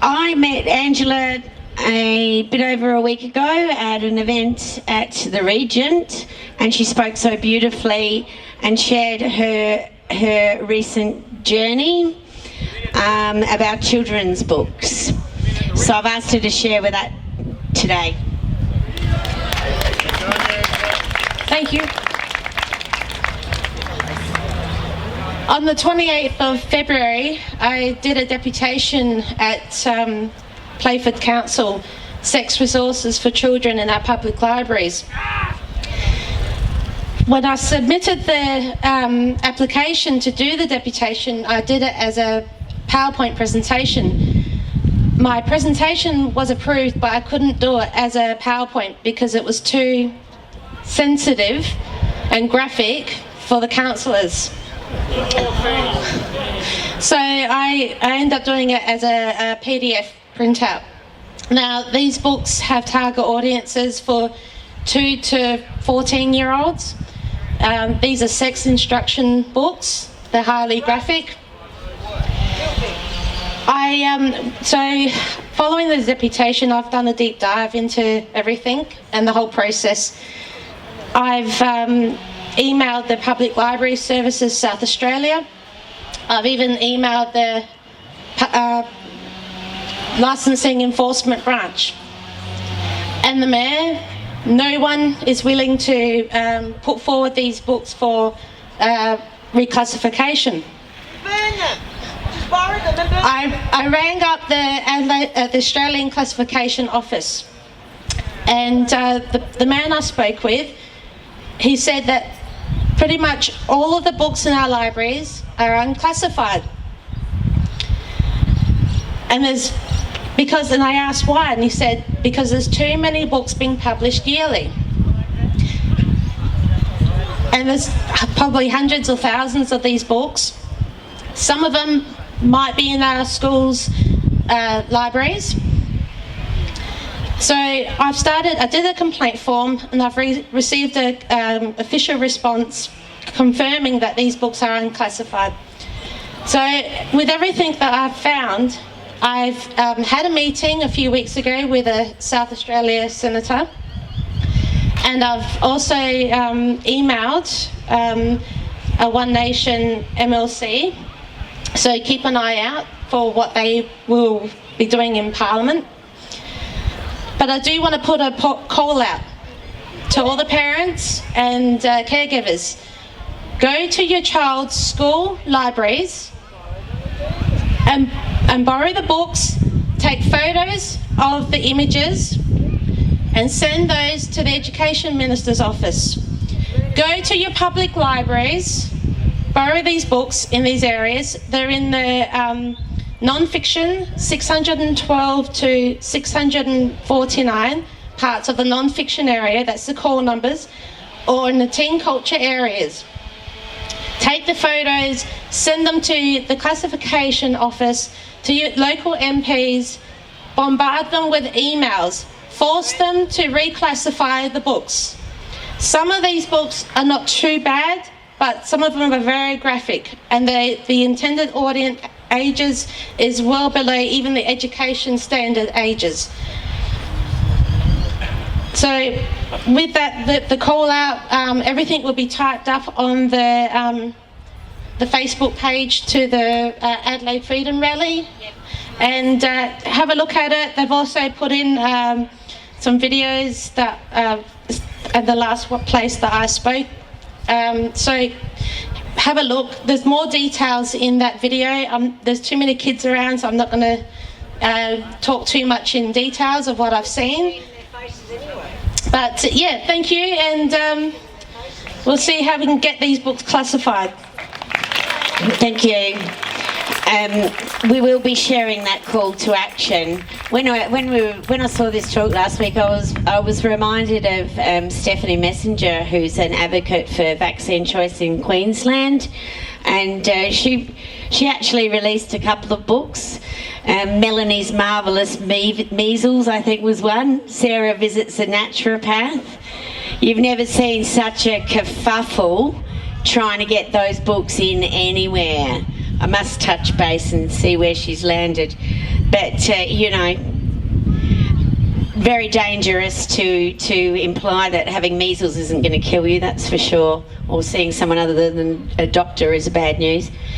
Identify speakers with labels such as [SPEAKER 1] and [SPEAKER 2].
[SPEAKER 1] I met Angela a bit over a week ago at an event at the Regent, and she spoke so beautifully and shared her recent journey about children's books. So I've asked her to share with that today.
[SPEAKER 2] Thank you. On the 28th of February, I did a deputation at Playford Council, Sex Resources for Children in our public libraries. When I submitted the application to do the deputation, I did it as a PowerPoint presentation. My presentation was approved, but I couldn't do it as a PowerPoint because it was too sensitive and graphic for the councillors. So I ended up doing it as a PDF printout. Now, these books have target audiences for 2 to 14-year-olds. These are sex instruction books. They're highly graphic. So following the deputation, I've done a deep dive into everything and the whole process. I've emailed the Public Library Services South Australia. I've even emailed the Licensing Enforcement Branch. And the Mayor, no one is willing to put forward these books for reclassification. I rang up the Australian Classification Office, and the man I spoke with, he said that pretty much all of the books in our libraries are unclassified. And I asked why, and he said, because there's too many books being published yearly. And there's probably hundreds or thousands of these books. Some of them might be in our schools' libraries. So I did a complaint form, and I've received an official response confirming that these books are unclassified. So with everything that I've found, I've had a meeting a few weeks ago with a South Australia senator, and I've also emailed a One Nation MLC, so keep an eye out for what they will be doing in Parliament. But I do want to put a call out to all the parents and caregivers. Go to your child's school libraries and borrow the books, take photos of the images and send those to the Education Minister's office. Go to your public libraries, borrow these books in these areas. They're in the non-fiction 612 to 649 parts of the non-fiction area, that's the call numbers, or in the teen culture areas. Take the photos, send them to the classification office, to your local MPs, bombard them with emails, force them to reclassify the books. Some of these books are not too bad, but some of them are very graphic, and the intended audience ages is well below even the education standard ages. So with that, the call out, everything will be typed up on the Facebook page to the Adelaide Freedom Rally, and have a look at it. They've also put in some videos that at the last place that I spoke. So have a look. There's more details in that video. There's too many kids around, so I'm not going to talk too much in details of what I've seen. But yeah, thank you, and we'll see how we can get these books classified.
[SPEAKER 1] Thank you. We will be sharing that call to action. When I saw this talk last week, I was reminded of Stephanie Messenger, who's an advocate for vaccine choice in Queensland, and she actually released a couple of books. Melanie's Marvellous Measles, I think, was one. Sarah Visits a Naturopath. You've never seen such a kerfuffle trying to get those books in anywhere. I must touch base and see where she's landed. but you know, very dangerous to imply that having measles isn't going to kill you, that's for sure, or seeing someone other than a doctor is bad news.